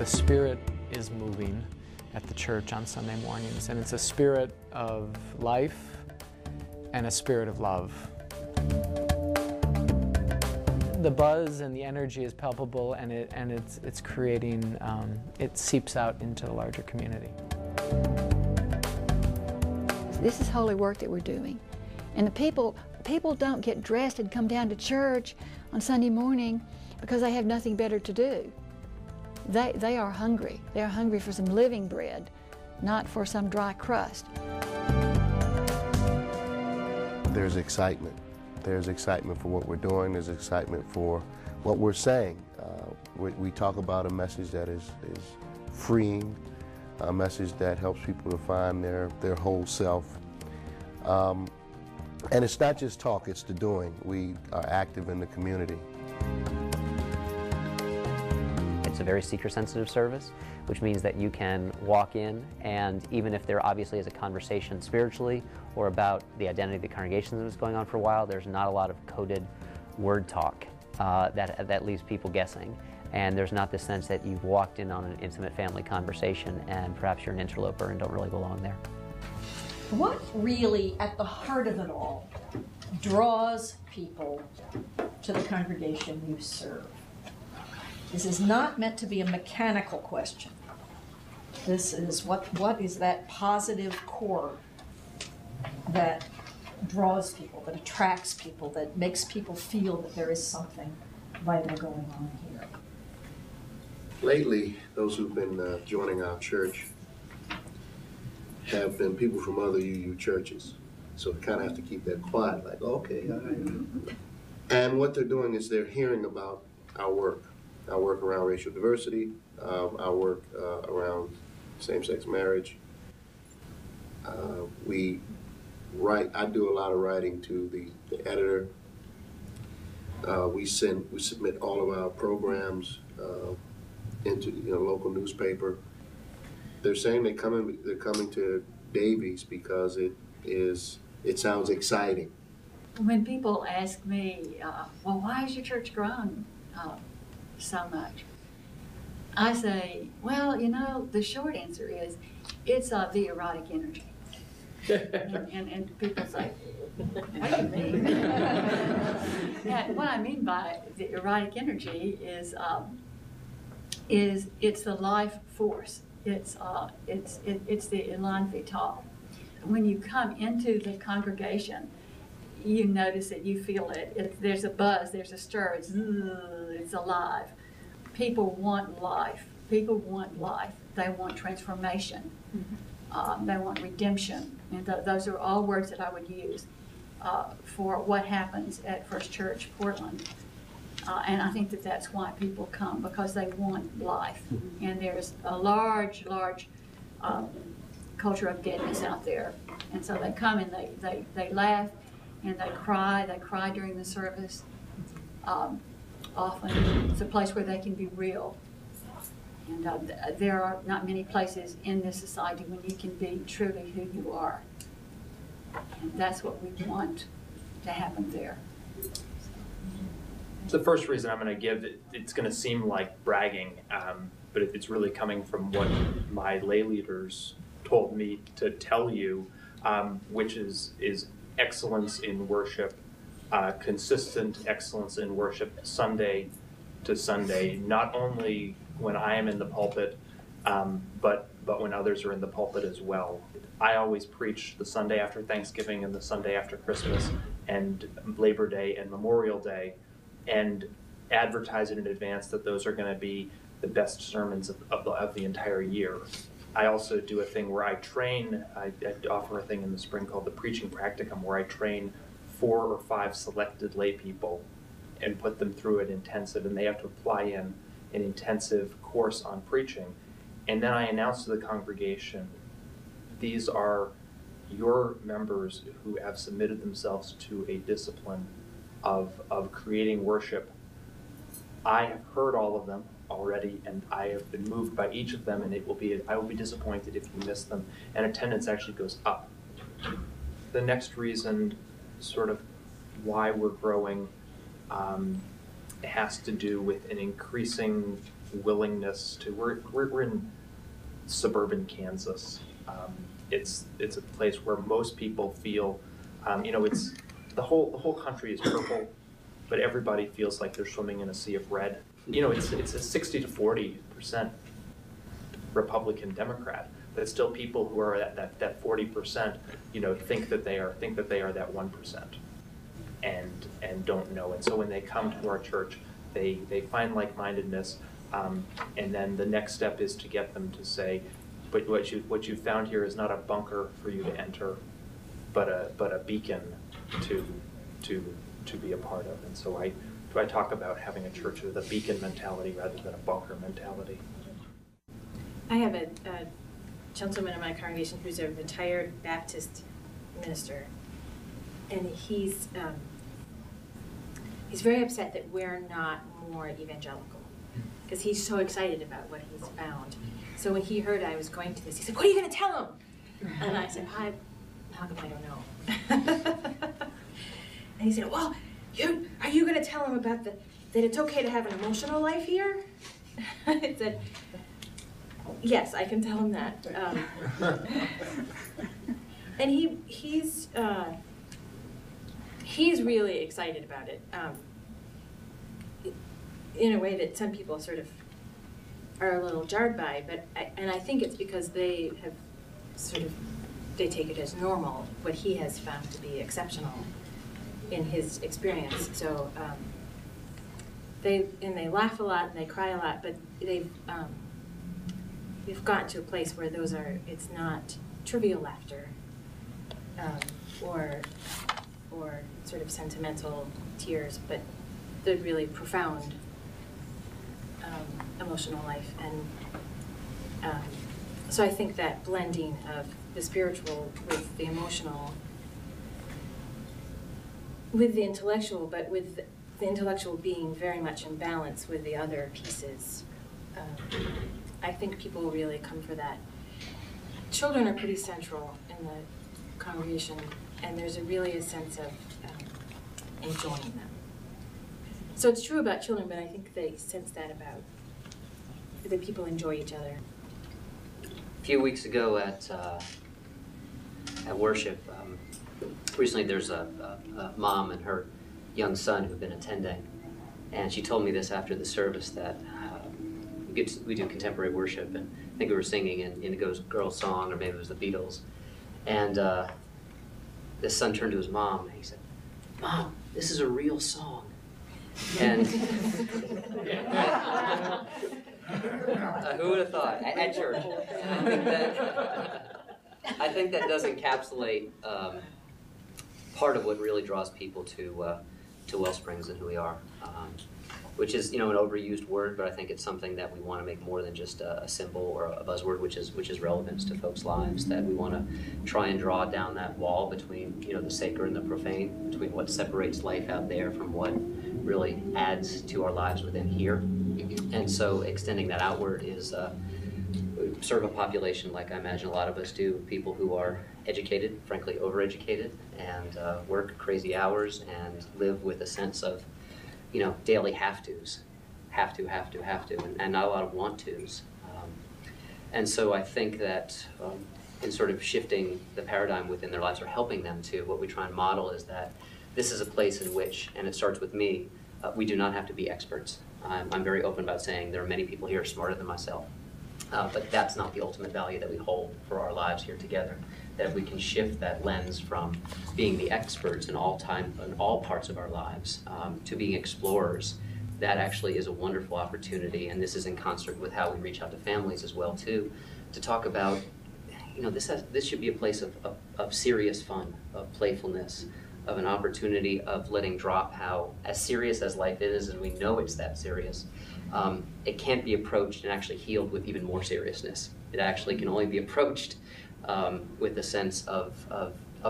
The Spirit is moving at the church on Sunday mornings, and it's a spirit of life and a spirit of love. The buzz and the energy is palpable, and it's creating, it seeps out into the larger community. This is holy work that we're doing. And the people don't get dressed and come down to church on Sunday morning because they have nothing better to do. They are hungry. They are hungry for some living bread, not for some dry crust. There's excitement. There's excitement for what we're doing. There's excitement for what we're saying. We talk about a message that is freeing, a message that helps people to find their whole self. And it's not just talk, it's the doing. We are active in the community. It's a very seeker-sensitive service, which means that you can walk in, and even if there obviously is a conversation spiritually or about the identity of the congregation that was going on for a while, there's not a lot of coded word talk that leaves people guessing. And there's not this sense that you've walked in on an intimate family conversation and perhaps you're an interloper and don't really belong there. What really, at the heart of it all, draws people to the congregation you serve? This is not meant to be a mechanical question. This is what is that positive core that draws people, that attracts people, that makes people feel that there is something vital going on here. Lately, those who've been joining our church have been people from other UU churches. So we kind of have to keep that quiet, like, okay, all right. And what they're doing is they're hearing about our work around racial diversity, our work around same-sex marriage. We write. I do a lot of writing to the editor. We submit all of our programs into local newspaper. They're saying they're coming to Davies because it sounds exciting. When people ask me, well, why has your church grown so much? I say, well, the short answer is, it's the erotic energy. and people say, what do you mean? And what I mean by the erotic energy is it's the life force. It's the elan vital. When you come into the congregation, you notice it, you feel it. There's a buzz, there's a stir, it's alive. People want life. People want life. They want transformation. Mm-hmm. They want redemption. And those are all words that I would use for what happens at First Church Portland. And I think that that's why people come, because they want life. Mm-hmm. And there's a large culture of deadness out there. And so they come and they laugh and they cry during the service. Often it's a place where they can be real. And there are not many places in this society when you can be truly who you are. And that's what we want to happen there. The first reason I'm going to give, it's going to seem like bragging, but it's really coming from what my lay leaders told me to tell you, which is excellence in worship, consistent excellence in worship Sunday to Sunday, not only when I am in the pulpit, but when others are in the pulpit as well. I always preach the Sunday after Thanksgiving and the Sunday after Christmas and Labor Day and Memorial Day, and advertise it in advance that those are going to be the best sermons of the entire year. I also do a thing where I train, I offer a thing in the spring called the Preaching Practicum, where I train 4 or 5 selected lay people and put them through an intensive, and they have to apply in an intensive course on preaching. And then I announce to the congregation, these are your members who have submitted themselves to a discipline of creating worship. I have heard all of them already, and I have been moved by each of them, and I will be disappointed if you miss them. And attendance actually goes up. The next reason, sort of why we're growing, has to do with an increasing willingness to. We're in suburban Kansas. It's a place where most people feel, it's the whole country is purple, but everybody feels like they're swimming in a sea of red. It's a 60 to 40% Republican Democrat. But still, people who are at that 40%, think that they are that 1%, and don't know. And so when they come to our church, they find like-mindedness, and then the next step is to get them to say, but what you found here is not a bunker for you to enter, but a beacon to be a part of. And so I talk about having a church with a beacon mentality rather than a bunker mentality. I have a gentleman in my congregation who's a retired Baptist minister, and he's very upset that we're not more evangelical, because he's so excited about what he's found. So when he heard I was going to this, he said, "What are you going to tell him?" And I said, "How come I don't know?" And he said, "Well, are you going to tell him about that it's okay to have an emotional life here?" I said, "Yes, I can tell him that." And he's really excited about it, in a way that some people sort of are a little jarred by. But I think it's because they have they take it as normal, what he has found to be exceptional in his experience. So they laugh a lot and they cry a lot, but we've gotten to a place where it's not trivial laughter, or sort of sentimental tears, but the really profound emotional life. And so I think that blending of the spiritual with the emotional, with the intellectual, but with the intellectual being very much in balance with the other pieces, I think people will really come for that. Children are pretty central in the congregation, and there's really a sense of enjoying them. So it's true about children, but I think they sense that about that people enjoy each other. A few weeks ago at worship, recently there's a mom and her young son who've been attending, and she told me this after the service, that we do contemporary worship, and I think we were singing an Indigo Girls song, or maybe it was the Beatles, and the son turned to his mom and he said, "Mom, this is a real song." And who would have thought at church? I think that does encapsulate part of what really draws people to Wellsprings and who we are, which is an overused word, but I think it's something that we want to make more than just a symbol or a buzzword, which is relevance to folks' lives. That we want to try and draw down that wall between the sacred and the profane, between what separates life out there from what really adds to our lives within here. And so extending that outward is serve a population, like I imagine a lot of us do, people who are educated, frankly overeducated, and work crazy hours and live with a sense of daily have-tos, have to, and not a lot of want-tos. And so I think that in sort of shifting the paradigm within their lives, or helping them to, what we try and model is that this is a place in which, and it starts with me, we do not have to be experts. I'm very open about saying there are many people here smarter than myself, but that's not the ultimate value that we hold for our lives here together. That if we can shift that lens from being the experts in all parts of our lives to being explorers, that actually is a wonderful opportunity. And this is in concert with how we reach out to families as well too, to talk about, this should be a place of serious fun, of playfulness, of an opportunity of letting drop how, as serious as life is, and we know it's that serious, it can't be approached and actually healed with even more seriousness. It actually can only be approached with a sense of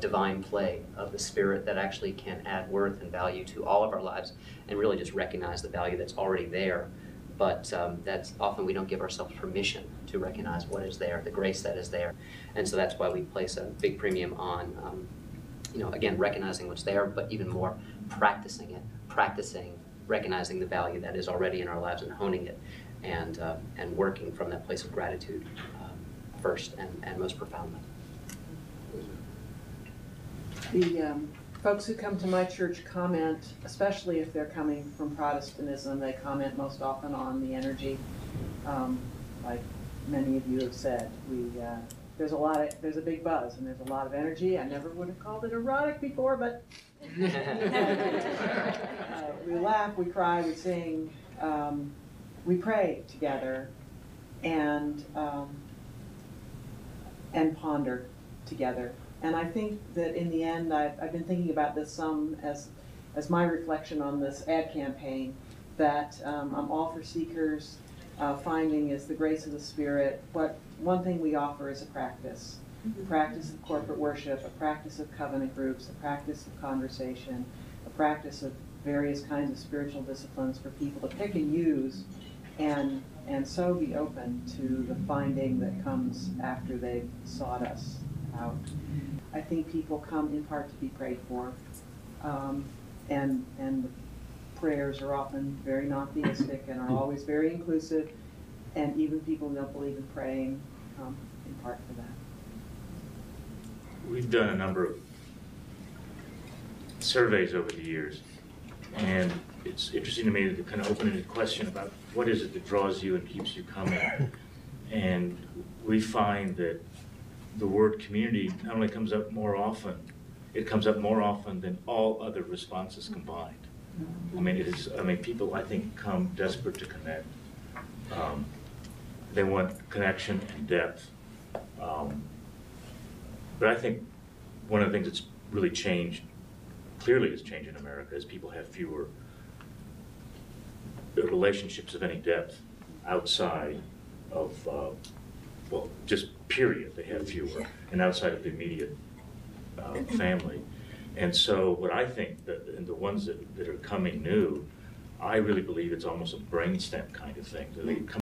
divine play, of the Spirit that actually can add worth and value to all of our lives, and really just recognize the value that's already there. But that's often we don't give ourselves permission to recognize what is there, the grace that is there. And so that's why we place a big premium on, again, recognizing what's there, but even more practicing recognizing the value that is already in our lives and honing it. and working from that place of gratitude first and most profoundly. The folks who come to my church comment, especially if they're coming from Protestantism, they comment most often on the energy. Like many of you have said, there's a big buzz and there's a lot of energy. I never would have called it erotic before, but we laugh, we cry, we sing, we pray together, and ponder together. And I think that in the end, I've been thinking about this some as my reflection on this ad campaign, that I'm all for seekers. Finding is the grace of the Spirit. One thing we offer is a practice. A practice of corporate worship, a practice of covenant groups, a practice of conversation, a practice of various kinds of spiritual disciplines for people to pick and use, and so be open to the finding that comes after they've sought us out. I think people come in part to be prayed for, and the prayers are often very non-theistic and are always very inclusive, and even people who don't believe in praying come in part for that. We've done a number of surveys over the years, and it's interesting to me to kind of open a question about what is it that draws you and keeps you coming. And we find that the word community not only comes up more often, it comes up more often than all other responses combined. I mean, people, I think, come desperate to connect. They want connection and depth. But I think one of the things that's really changed, clearly has changed in America, is people have fewer relationships of any depth outside of, well, just period, they have fewer, and outside of the immediate family. And so what I think, and the ones that are coming new, I really believe it's almost a brainstem kind of thing. They come